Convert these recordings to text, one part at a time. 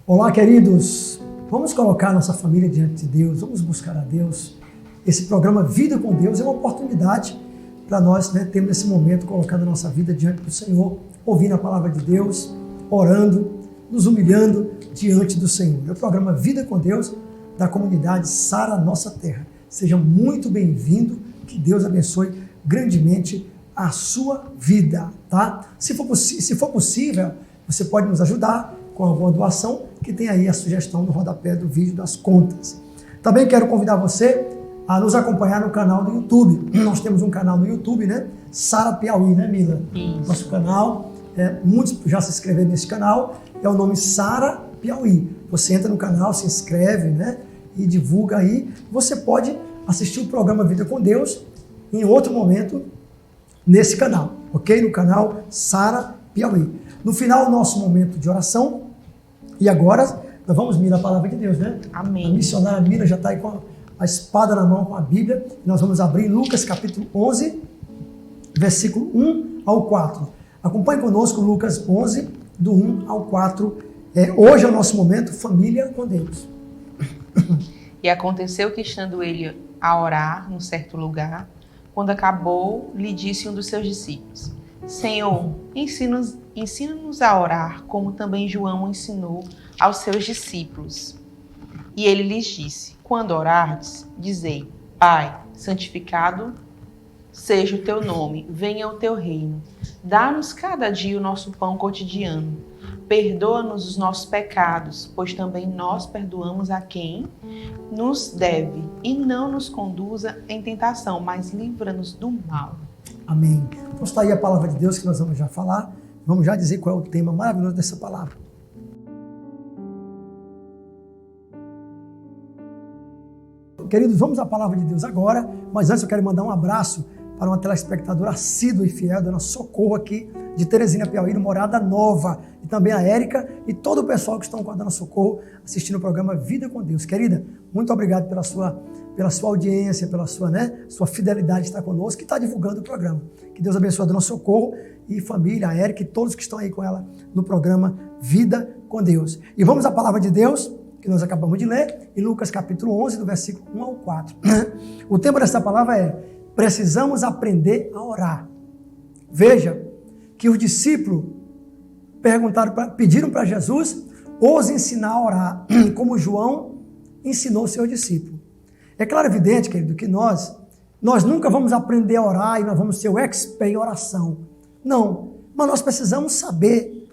Olá, queridos. Vamos colocar nossa família diante de Deus, vamos buscar a Deus. Esse programa Vida com Deus é uma oportunidade para nós, termos esse momento colocando a nossa vida diante do Senhor, ouvindo a palavra de Deus, orando, nos humilhando diante do Senhor. É o programa Vida com Deus da comunidade Sara Nossa Terra. Seja muito bem-vindo, que Deus abençoe grandemente a sua vida, tá? Se for possível, você pode nos ajudar com alguma doação, que tem aí a sugestão no rodapé do vídeo das contas. Também quero convidar você a nos acompanhar no canal do YouTube. Nós temos um canal no YouTube, Sara Piauí, Mila? Isso. Nosso canal, muitos já se inscreveram nesse canal, é o nome Sara Piauí. Você entra no canal, se inscreve, e divulga aí. Você pode assistir o programa Vida com Deus em outro momento nesse canal, ok? No canal Sara Piauí. No final, o nosso momento de oração. E agora, nós vamos ler a palavra de Deus, Amém. A missionária Mila já está aí com a espada na mão, com a Bíblia. Nós vamos abrir Lucas capítulo 11, versículo 1 ao 4. Acompanhe conosco Lucas 11, do 1 ao 4. Hoje é o nosso momento Família com Deus. E aconteceu que, estando ele a orar num certo lugar, quando acabou, lhe disse um dos seus discípulos: Senhor, ensina-nos a orar, como também João ensinou aos seus discípulos. E ele lhes disse: Quando orardes, dizei: Pai, santificado seja o teu nome, venha o teu reino. Dá-nos cada dia o nosso pão cotidiano. Perdoa-nos os nossos pecados, pois também nós perdoamos a quem nos deve. E não nos conduza em tentação, mas livra-nos do mal. Amém. Então está aí a palavra de Deus que nós vamos já falar. Vamos já dizer qual é o tema maravilhoso dessa palavra. Queridos, vamos à palavra de Deus agora, mas antes eu quero mandar um abraço para uma telespectadora assídua e fiel, dona Socorro aqui de Teresina, Piauí, no Morada Nova, e também a Érica e todo o pessoal que estão com a dona Socorro assistindo o programa Vida com Deus. Querida, muito obrigado pela sua audiência, pela sua fidelidade de estar conosco e estar divulgando o programa. Que Deus abençoe a dona Socorro e família, a Érica e todos que estão aí com ela no programa Vida com Deus. E vamos à palavra de Deus, que nós acabamos de ler, em Lucas capítulo 11, do versículo 1 ao 4. O tema dessa palavra é: precisamos aprender a orar. Veja que os discípulos pediram para Jesus os ensinar a orar, como João ensinou seus discípulos. É claro, evidente, querido, que nós nunca vamos aprender a orar e nós vamos ser o expert em oração. Não, mas nós precisamos saber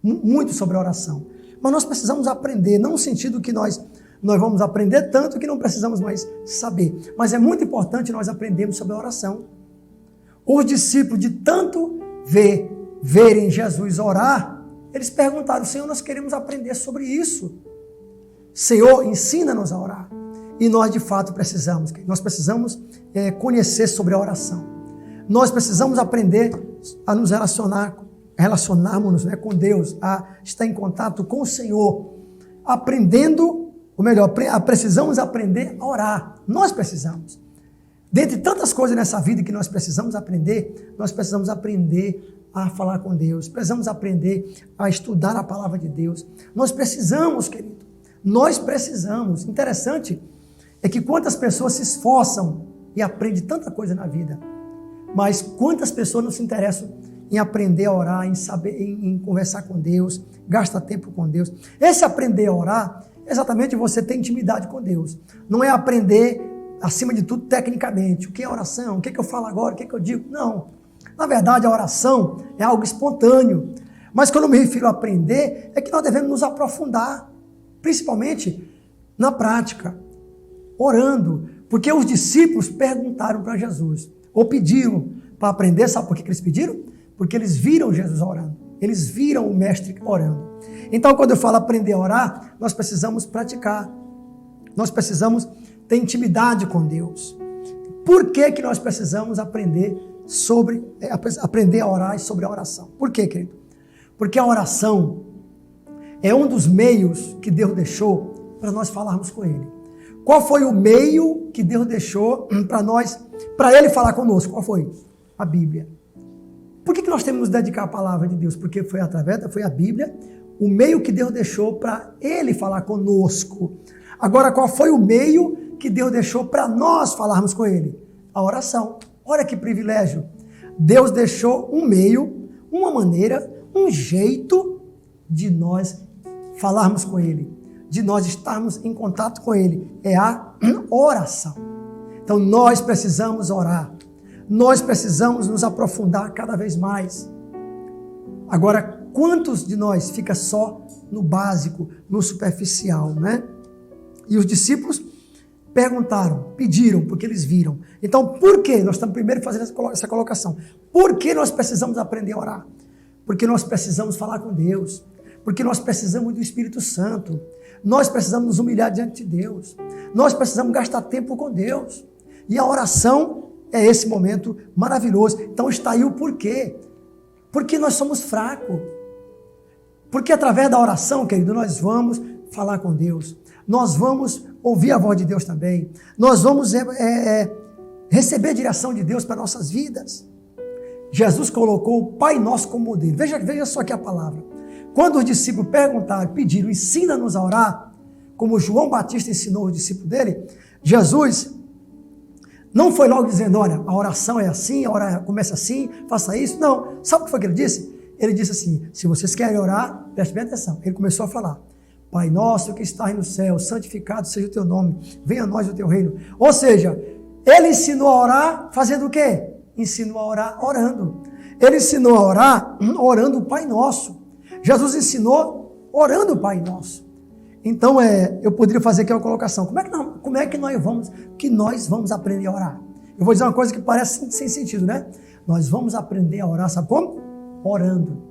muito sobre a oração. Mas nós precisamos aprender, não no sentido que nós vamos aprender tanto que não precisamos mais saber. Mas é muito importante nós aprendermos sobre a oração. Os discípulos, de tanto verem Jesus orar, eles perguntaram: Senhor, nós queremos aprender sobre isso. Senhor, ensina-nos a orar. E nós, de fato, precisamos. Nós precisamos conhecer sobre a oração. Nós precisamos aprender a nos relacionarmos com Deus, a estar em contato com o Senhor, precisamos aprender a orar. Nós precisamos. Dentre tantas coisas nessa vida que nós precisamos aprender a falar com Deus, precisamos aprender a estudar a palavra de Deus. Nós precisamos, querido. Nós precisamos. Interessante é que quantas pessoas se esforçam e aprendem tanta coisa na vida, mas quantas pessoas não se interessam em aprender a orar, em saber, em conversar com Deus, gasta tempo com Deus. Esse aprender a orar é exatamente você ter intimidade com Deus. Não é aprender, acima de tudo, tecnicamente. O que é oração? O que eu falo agora? O que eu digo? Não. Na verdade, a oração é algo espontâneo. Mas quando eu me refiro a aprender, é que nós devemos nos aprofundar, principalmente na prática, orando. Porque os discípulos perguntaram para Jesus, ou pediram para aprender. Sabe por que eles pediram? Porque eles viram Jesus orando. Eles viram o mestre orando. Então, quando eu falo aprender a orar, nós precisamos praticar. Nós precisamos ter intimidade com Deus. Por que nós precisamos aprender a orar e sobre a oração? Por quê, querido? Porque a oração é um dos meios que Deus deixou para nós falarmos com Ele. Qual foi o meio que Deus deixou para Ele falar conosco? Qual foi? A Bíblia. Por que nós temos que nos dedicar à palavra de Deus? Porque foi a Bíblia o meio que Deus deixou para Ele falar conosco. Agora, qual foi o meio que Deus deixou para nós falarmos com Ele? A oração. Olha que privilégio. Deus deixou um meio, uma maneira, um jeito de nós falarmos com Ele, de nós estarmos em contato com Ele. É a oração. Então, nós precisamos orar. Nós precisamos nos aprofundar cada vez mais. Agora, quantos de nós fica só no básico, no superficial, né? E os discípulos perguntaram, pediram, porque eles viram. Então, por que? Nós estamos primeiro fazendo essa colocação. Por que nós precisamos aprender a orar? Porque nós precisamos falar com Deus. Porque nós precisamos do Espírito Santo. Nós precisamos nos humilhar diante de Deus. Nós precisamos gastar tempo com Deus. E a oração é esse momento maravilhoso. Então está aí o porquê. Porque nós somos fracos. Porque através da oração, querido, nós vamos falar com Deus. Nós vamos ouvir a voz de Deus também. Nós vamos receber a direção de Deus para nossas vidas. Jesus colocou o Pai Nosso como modelo. Veja só aqui a palavra. Quando os discípulos perguntaram, pediram, ensina-nos a orar, como João Batista ensinou os discípulos dele, Jesus não foi logo dizendo, olha, a oração é assim, a oração começa assim, faça isso. Não. Sabe o que foi que ele disse? Ele disse assim, se vocês querem orar, prestem bem atenção. Ele começou a falar, Pai nosso que estás no céu, santificado seja o teu nome, venha a nós o teu reino. Ou seja, ele ensinou a orar fazendo o quê? Ensinou a orar orando. Ele ensinou a orar orando o Pai Nosso. Jesus ensinou orando o Pai Nosso. Então, eu poderia fazer aqui uma colocação. Como é que nós vamos aprender a orar? Eu vou dizer uma coisa que parece sem sentido, né? Nós vamos aprender a orar, sabe como? Orando.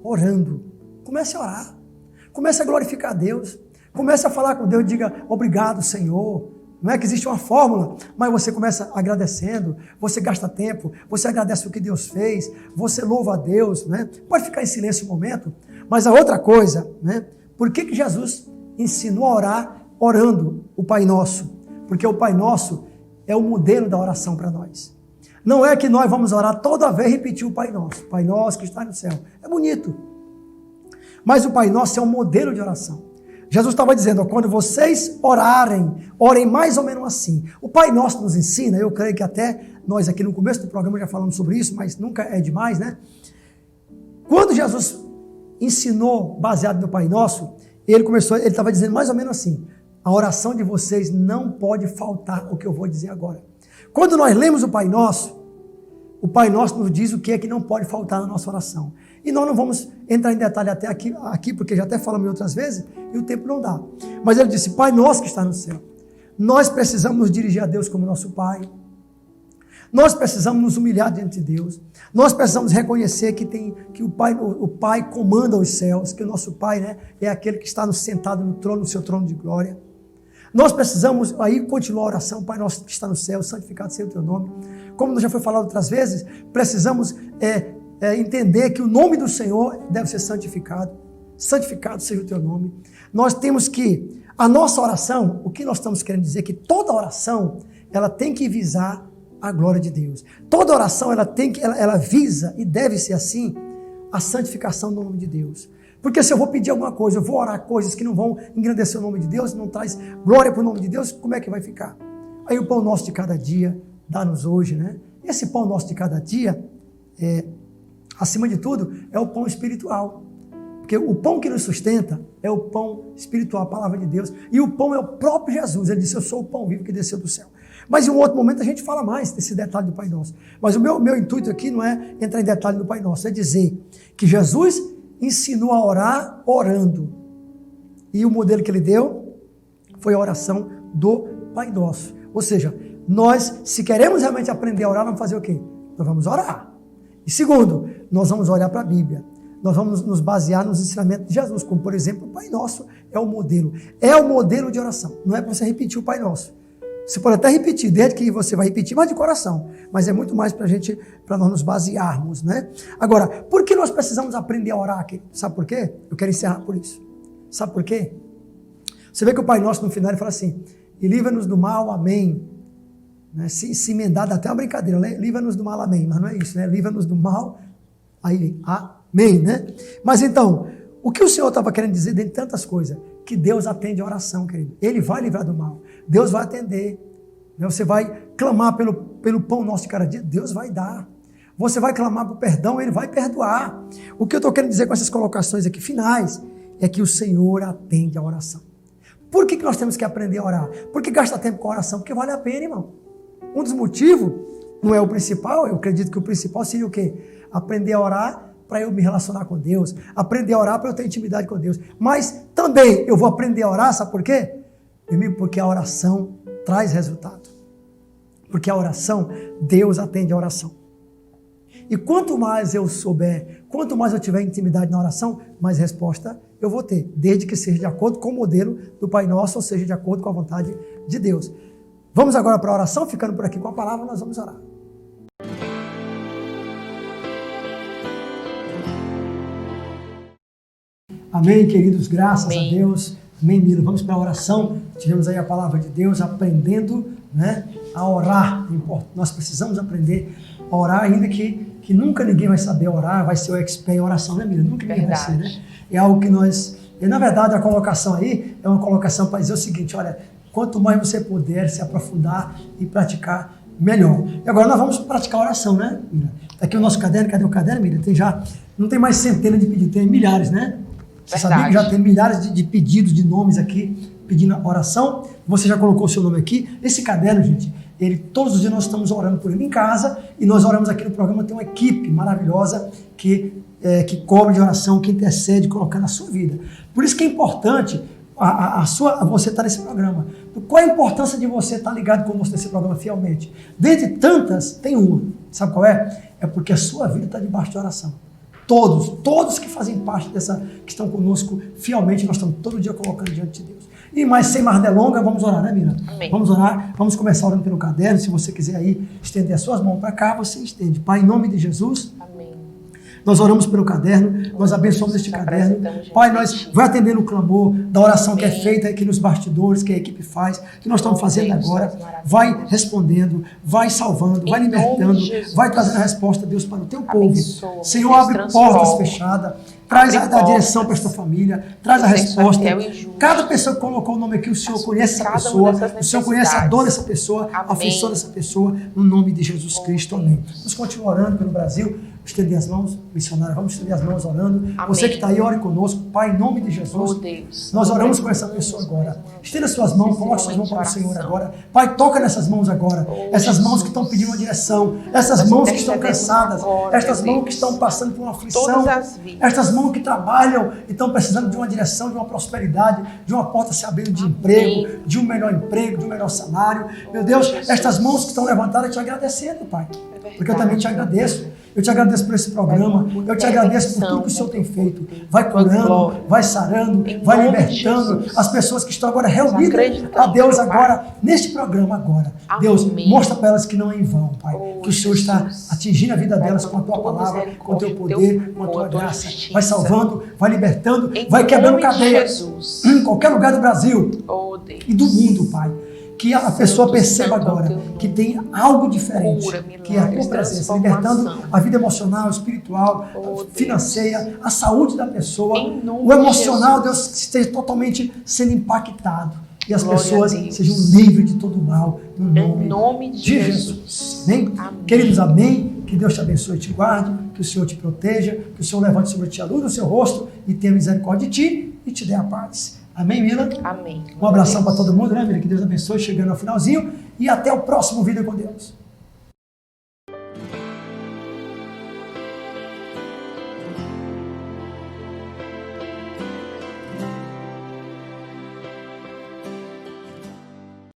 Orando. Comece a orar. Comece a glorificar a Deus. Comece a falar com Deus. Diga, obrigado, Senhor. Não é que existe uma fórmula, mas você começa agradecendo, você gasta tempo, você agradece o que Deus fez, você louva a Deus, né? Pode ficar em silêncio um momento, mas a outra coisa, né? Por que Jesus ensinou a orar orando o Pai Nosso? Porque o Pai Nosso é o modelo da oração para nós. Não é que nós vamos orar toda vez e repetir o Pai Nosso. Pai Nosso que está no céu. É bonito. Mas o Pai Nosso é um modelo de oração. Jesus estava dizendo, quando vocês orem mais ou menos assim. O Pai Nosso nos ensina, eu creio que até nós aqui no começo do programa já falamos sobre isso, mas nunca é demais, né? Quando Jesus ensinou baseado no Pai Nosso, ele estava dizendo mais ou menos assim, a oração de vocês não pode faltar o que eu vou dizer agora. Quando nós lemos o Pai Nosso nos diz o que é que não pode faltar na nossa oração. E nós não vamos entrar em detalhe até aqui, porque já até falamos outras vezes, e o tempo não dá. Mas ele disse, Pai Nosso que está no céu. Nós precisamos nos dirigir a Deus como nosso Pai. Nós precisamos nos humilhar diante de Deus. Nós precisamos reconhecer que o Pai comanda os céus, que o nosso Pai, né, é aquele que está sentado no trono, no seu trono de glória. Nós precisamos aí continuar a oração, Pai Nosso que está no céu, santificado seja o teu nome. Como já foi falado outras vezes, precisamos entender que o nome do Senhor deve ser santificado. Santificado seja o teu nome. Nós temos que, a nossa oração, o que nós estamos querendo dizer? Que toda oração, ela tem que visar a glória de Deus. Toda oração, ela visa, e deve ser assim, a santificação do nome de Deus. Porque se eu vou pedir alguma coisa, eu vou orar coisas que não vão engrandecer o nome de Deus, não traz glória para o nome de Deus, como é que vai ficar? Aí o pão nosso de cada dia, dá-nos hoje, né? Esse pão nosso de cada dia, acima de tudo, é o pão espiritual. Porque o pão que nos sustenta é o pão espiritual, a palavra de Deus. E o pão é o próprio Jesus. Ele disse, eu sou o pão vivo que desceu do céu. Mas em um outro momento a gente fala mais desse detalhe do Pai Nosso. Mas o meu intuito aqui não é entrar em detalhe do Pai Nosso, é dizer que Jesus ensinou a orar orando. E o modelo que ele deu foi a oração do Pai Nosso. Ou seja, nós, se queremos realmente aprender a orar, vamos fazer o quê? Nós vamos orar. E segundo, nós vamos olhar para a Bíblia. Nós vamos nos basear nos ensinamentos de Jesus, como por exemplo, o Pai Nosso é o modelo. É o modelo de oração. Não é para você repetir o Pai Nosso. Você pode até repetir, desde que você vai repetir, mas de coração. Mas é muito mais para nós nos basearmos, né? Agora, por que nós precisamos aprender a orar aqui? Sabe por quê? Eu quero encerrar por isso. Sabe por quê? Você vê que o Pai Nosso no final ele fala assim, e livra-nos do mal, amém. Né? Se emendar, dá até uma brincadeira, né? Livra-nos do mal, amém. Mas não é isso, né? Livra-nos do mal, aí, amém, né? Mas então, o que o Senhor estava querendo dizer, dentre tantas coisas? Que Deus atende a oração, querido. Ele vai livrar do mal. Deus vai atender. Você vai clamar pelo pão nosso de cada dia, Deus vai dar. Você vai clamar por perdão, Ele vai perdoar. O que eu estou querendo dizer com essas colocações aqui finais é que o Senhor atende a oração. Por que nós temos que aprender a orar? Por que gastar tempo com a oração? Porque vale a pena, irmão. Um dos motivos, não é o principal, eu acredito que o principal seria o quê? Aprender a orar para eu me relacionar com Deus. Aprender a orar para eu ter intimidade com Deus. Mas também eu vou aprender a orar, sabe por quê? Porque a oração traz resultado. Porque a oração, Deus atende a oração. E quanto mais eu souber, quanto mais eu tiver intimidade na oração, mais resposta eu vou ter, desde que seja de acordo com o modelo do Pai Nosso, ou seja, de acordo com a vontade de Deus. Vamos agora para a oração, ficando por aqui com a palavra, nós vamos orar. Amém, queridos, graças a Deus. Amém, Mila. Vamos para a oração. Tivemos aí a palavra de Deus, aprendendo, né, a orar. Nós precisamos aprender a orar, ainda que nunca ninguém vai saber orar, vai ser o expert em oração, né, Mila? Nunca ninguém vai ser, né? É algo que nós... E, na verdade, a colocação aí é uma colocação para dizer o seguinte, olha, quanto mais você puder se aprofundar e praticar, melhor. E agora nós vamos praticar a oração, né, Mila? Tá aqui o nosso caderno, cadê o caderno, Mila? Não tem mais centenas de pedidos, tem milhares, né? Você sabia que já tem milhares de pedidos, de nomes aqui, pedindo oração? Você já colocou o seu nome aqui? Esse caderno, gente, todos os dias nós estamos orando por ele em casa e nós oramos aqui no programa, tem uma equipe maravilhosa que cobre de oração, que intercede, colocando a sua vida. Por isso que é importante você estar nesse programa. Qual a importância de você estar ligado conosco nesse programa fielmente? Dentre tantas, tem uma. Sabe qual é? É porque a sua vida está debaixo de oração. Todos que fazem parte que estão conosco fielmente, nós estamos todo dia colocando diante de Deus. E mais sem mais delongas, vamos orar, né, Mila? Amém. Vamos orar, vamos começar orando pelo caderno. Se você quiser aí estender as suas mãos para cá, você estende. Pai, em nome de Jesus, Amém. Nós oramos pelo caderno, nós abençoamos este caderno. Pai, nós vai atendendo o clamor da oração que é feita aqui nos bastidores, que a equipe faz, que nós estamos fazendo agora. Vai respondendo, vai salvando, vai libertando, vai trazendo a resposta, Deus, para o teu povo. Senhor, abre portas fechadas. Traz a direção para esta família, traz a resposta. Cada pessoa que colocou o nome aqui, o Senhor conhece essa pessoa, o Senhor conhece a dor dessa pessoa, a aflição dessa pessoa, no nome de Jesus Cristo, amém. Vamos continuar orando pelo Brasil, estender as mãos, missionário, vamos estender as mãos orando. Amém. Você que está aí, ore conosco, Pai, em nome de Jesus. Deus. Nós oramos com essa pessoa agora. Estenda suas mãos, coloque suas mãos para o Senhor agora. Pai, toca nessas mãos agora. Essas mãos que estão pedindo uma direção, essas mãos que estão cansadas, estas mãos que estão passando por uma aflição, estas mãos que trabalham e estão precisando de uma direção, de uma prosperidade, de uma porta se abrindo de emprego, de um melhor emprego, de um melhor salário. Meu Deus, estas mãos que estão levantadas, te agradecendo, Pai. Porque eu também te agradeço. Eu te agradeço por esse programa, eu te agradeço por tudo que o Senhor tem feito. Vai curando, vai sarando, vai libertando as pessoas que estão agora reunidas a Deus agora, neste programa agora. Deus, mostra para elas que não é em vão, Pai, que o Senhor está atingindo a vida delas com a Tua palavra, com o Teu poder, com a Tua graça. Vai salvando, vai libertando, vai quebrando cadeias em qualquer lugar do Brasil e do mundo, Pai. Que a pessoa perceba agora que tem algo diferente, que é a tua presença, libertando a vida emocional, espiritual, financeira, a saúde da pessoa, o emocional, Deus, esteja totalmente sendo impactado e as pessoas sejam livres de todo o mal, no nome de Jesus. Amém? Queridos, amém. Que Deus te abençoe e te guarde, que o Senhor te proteja, que o Senhor levante sobre ti a luz do seu rosto e tenha misericórdia de ti e te dê a paz. Amém, Mila? Amém. Um abração para todo mundo, né, Mila? Que Deus abençoe, chegando ao finalzinho. E até o próximo vídeo com Deus.